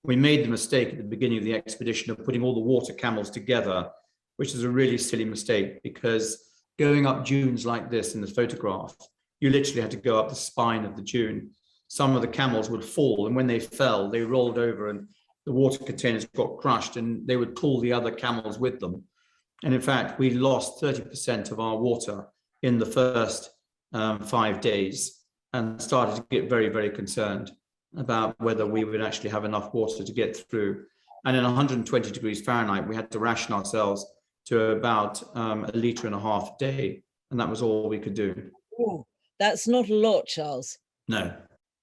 We made the mistake at the beginning of the expedition of putting all the water camels together, which is a really silly mistake, because going up dunes like this in the photograph, you literally had to go up the spine of the dune. Some of the camels would fall, and when they fell, they rolled over and the water containers got crushed, and they would pull the other camels with them. And in fact, we lost 30% of our water in the first 5 days, and started to get very, very concerned about whether we would actually have enough water to get through. And in 120 degrees Fahrenheit, we had to ration ourselves to about 1.5 liters a day. And that was all we could do. Oh, that's not a lot, Charles. No.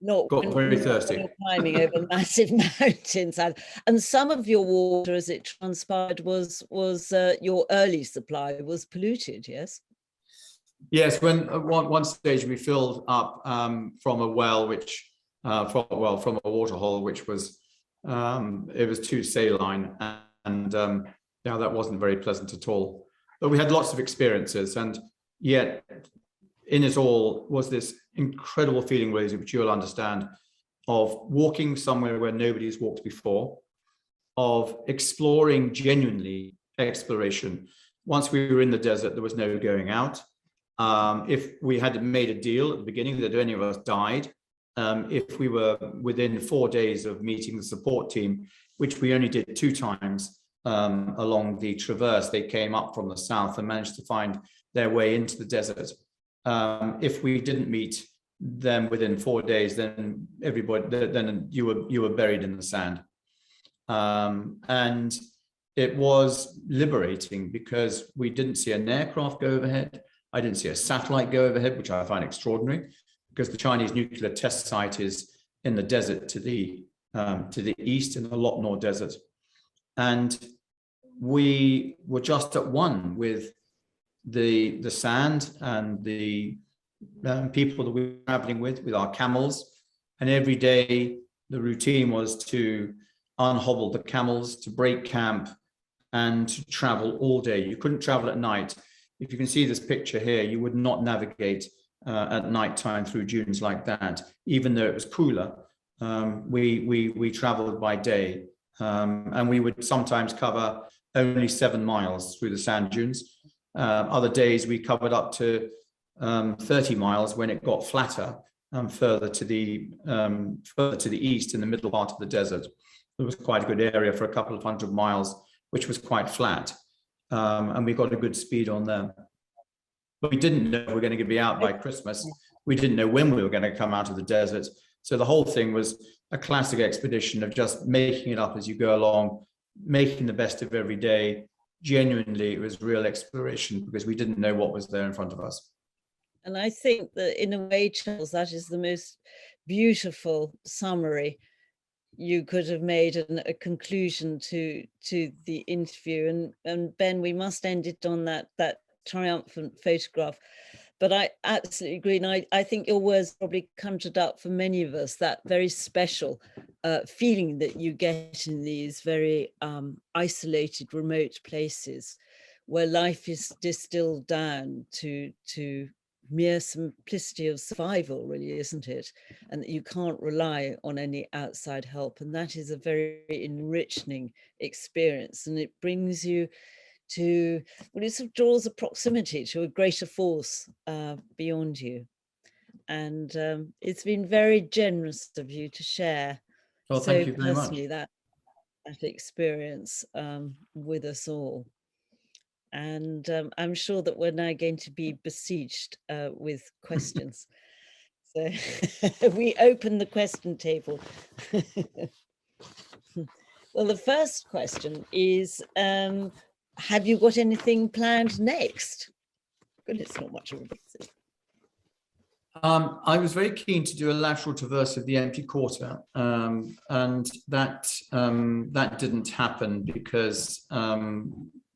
Not Got very thirsty. Climbing over massive mountains, and some of your water, as it transpired, was your early supply was polluted. Yes. Yes. When at one stage we filled up from a well, which from a water hole, which was it was too saline, and yeah, that wasn't very pleasant at all. But we had lots of experiences, and yet in it all was this incredible feeling, Rosie, which you'll understand, of walking somewhere where nobody's walked before, of exploring, genuinely exploration. Once we were in the desert, there was no going out. If we had made a deal at the beginning that any of us died, if we were within 4 days of meeting the support team, which we only did 2 times along the traverse, they came up from the south and managed to find their way into the desert. If we didn't meet them within 4 days, then you were buried in the sand. And it was liberating because we didn't see an aircraft go overhead. I didn't see a satellite go overhead, which I find extraordinary, because the Chinese nuclear test site is in the desert to the east, in the Blackmore desert. And we were just at one with the sand and the people that we were traveling with our camels. And every day the routine was to unhobble the camels, to break camp, and to travel all day. You couldn't travel at night. If you can see this picture here, you would not navigate at night time through dunes like that, even though it was cooler. We traveled by day, and we would sometimes cover only 7 miles through the sand dunes. Other days we covered up to 30 miles when it got flatter, further to the east in the middle part of the desert. There was quite a good area for a couple of 100 miles, which was quite flat, and we got a good speed on them. But we didn't know we were going to be out by Christmas. We didn't know when we were going to come out of the desert. So the whole thing was a classic expedition of just making it up as you go along, making the best of every day. Genuinely, it was real exploration because we didn't know what was there in front of us. And I think that in a way, Charles, that is the most beautiful summary you could have made, and a conclusion to the interview. And Ben, we must end it on that triumphant photograph. But I absolutely agree. And I think your words probably conjured up for many of us that very special feeling that you get in these very isolated, remote places where life is distilled down to mere simplicity of survival, really, isn't it? And that you can't rely on any outside help. And that is a very enriching experience. And it brings you to, well, it sort of draws a proximity to a greater force beyond you. And it's been very generous of you to share Well, so thank you very much. personally that experience with us all. And I'm sure that we're now going to be besieged with questions. So we open the question table. Well, the first question is, have you got anything planned next? Goodness, not much of a visit. I was very keen to do a lateral traverse of the empty quarter, and that didn't happen because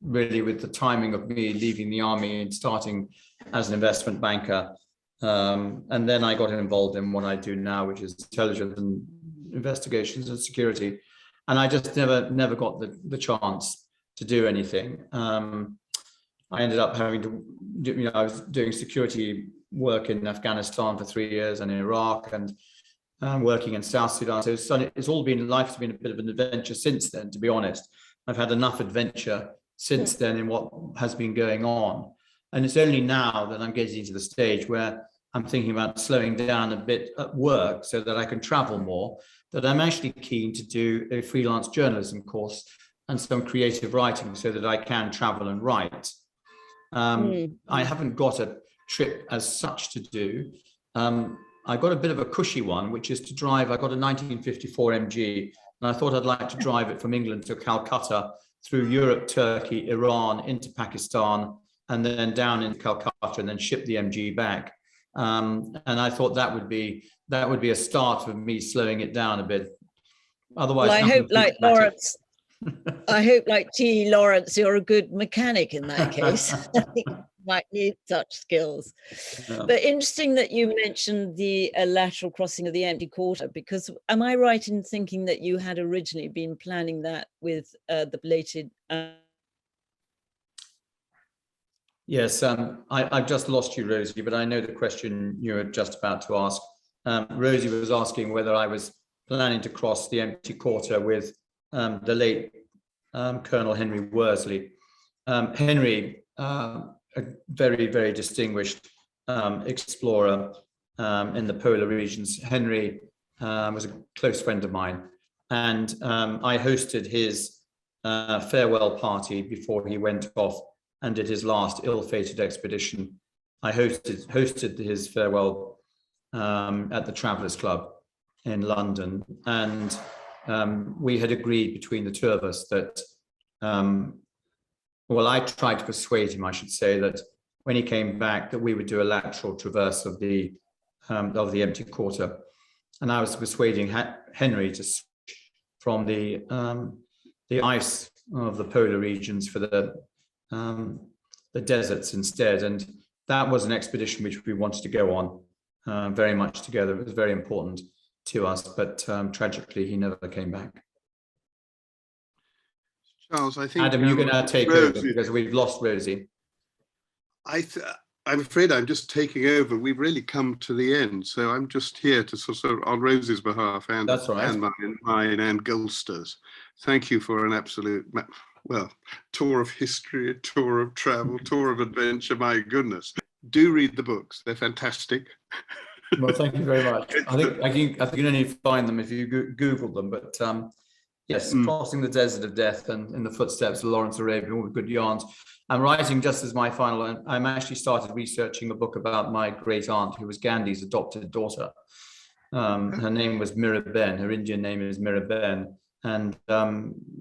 really with the timing of me leaving the army and starting as an investment banker, and then I got involved in what I do now, which is intelligence and investigations and security, and I just never got the chance to do anything. I ended up having to do, I was doing security work in Afghanistan for 3 years and in Iraq, and working in South Sudan. So it's all been, life's been a bit of an adventure since then, to be honest. I've had enough adventure since then in what has been going on. And it's only now that I'm getting to the stage where I'm thinking about slowing down a bit at work so that I can travel more, that I'm actually keen to do a freelance journalism course and some creative writing so that I can travel and write. I haven't got a trip as such to do. I got a bit of a cushy one, which is to drive. I got a 1954 MG, and I thought I'd like to drive it from England to Calcutta, through Europe, Turkey, Iran, into Pakistan, and then down into Calcutta, and then ship the MG back. And I thought that would be a start of me slowing it down a bit. Otherwise, well, I hope, like Lawrence, I hope, like T. Lawrence, you're a good mechanic in that case. Might need such skills. Yeah. But interesting that you mentioned the lateral crossing of the empty quarter, because am I right in thinking that you had originally been planning that with the belated? Yes, I've just lost you, Rosie, but I know the question you were just about to ask. Rosie was asking whether I was planning to cross the empty quarter with the late Colonel Henry Worsley. Henry, a very, very distinguished explorer in the polar regions. Henry was a close friend of mine, and I hosted his farewell party before he went off and did his last ill-fated expedition. I hosted his farewell at the Travellers Club in London, and we had agreed between the two of us that well, I tried to persuade him, I should say, that when he came back, that we would do a lateral traverse of the empty quarter, and I was persuading Henry to switch from the ice of the polar regions for the deserts instead, and that was an expedition which we wanted to go on very much together. It was very important to us, but tragically, he never came back. Charles, I think Adam, you're going to take over because we've lost Rosie. I'm afraid I'm just taking over. We've really come to the end, so I'm just here to sort of, on Rosie's behalf and, that's right, and mine and Goldster's. Thank you for an absolute, well, tour of history, a tour of travel, tour of adventure. My goodness, do read the books; they're fantastic. Well, thank you very much. I think you can only find them if you Google them, but. Yes, Crossing the Desert of Death and In the Footsteps of Lawrence Arabian, all the good yarns. I'm writing just as my final, I'm actually started researching a book about my great aunt, who was Gandhi's adopted daughter. Her name was Miraben, her Indian name is Miraben. And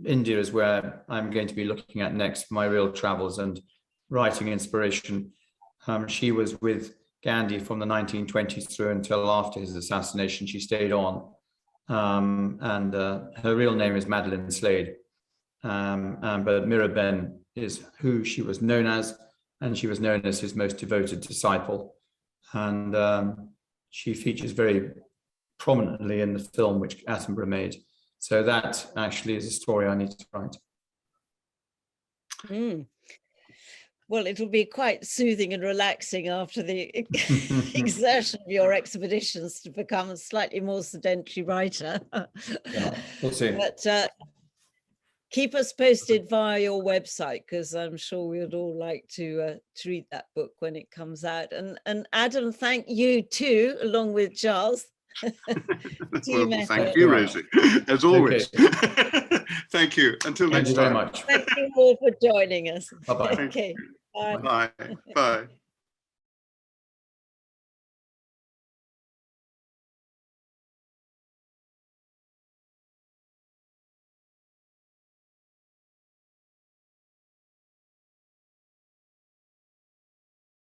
India is where I'm going to be looking at next for my real travels and writing inspiration. She was with Gandhi from the 1920s through until after his assassination. She stayed on. And her real name is Madeline Slade, but Miraben is who she was known as, and she was known as his most devoted disciple, and she features very prominently in the film which Attenborough made. So that actually is a story I need to write. Well, it'll be quite soothing and relaxing after the exertion of your expeditions to become a slightly more sedentary writer. Yeah, we'll see. But keep us posted via your website, because I'm sure we'd all like to read that book when it comes out. And Adam, thank you too, along with Charles. Team Well, effort. thank you, Rosie, as always. Thank you. Until Thank next you very time. much. Thank you all for joining us. Bye-bye. Okay. Bye. Bye. Bye.